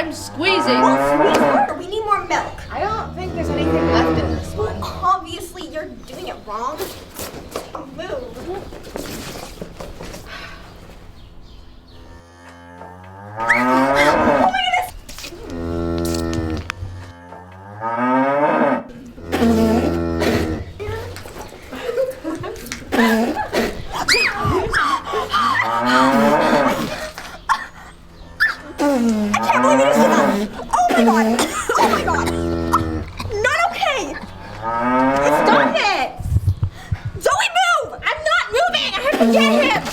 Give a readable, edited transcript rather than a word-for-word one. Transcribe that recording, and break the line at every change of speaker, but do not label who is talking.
I'm squeezing.
Well, squeeze harder. We need more milk.
I don't think there's anything left in this one.
Well, obviously you're doing it wrong. Move. Oh my goodness! I can't believe it, Sheila! Oh my god! Oh my god! Not okay! Stop it! Zoe, move! I'm not moving! I have to get him!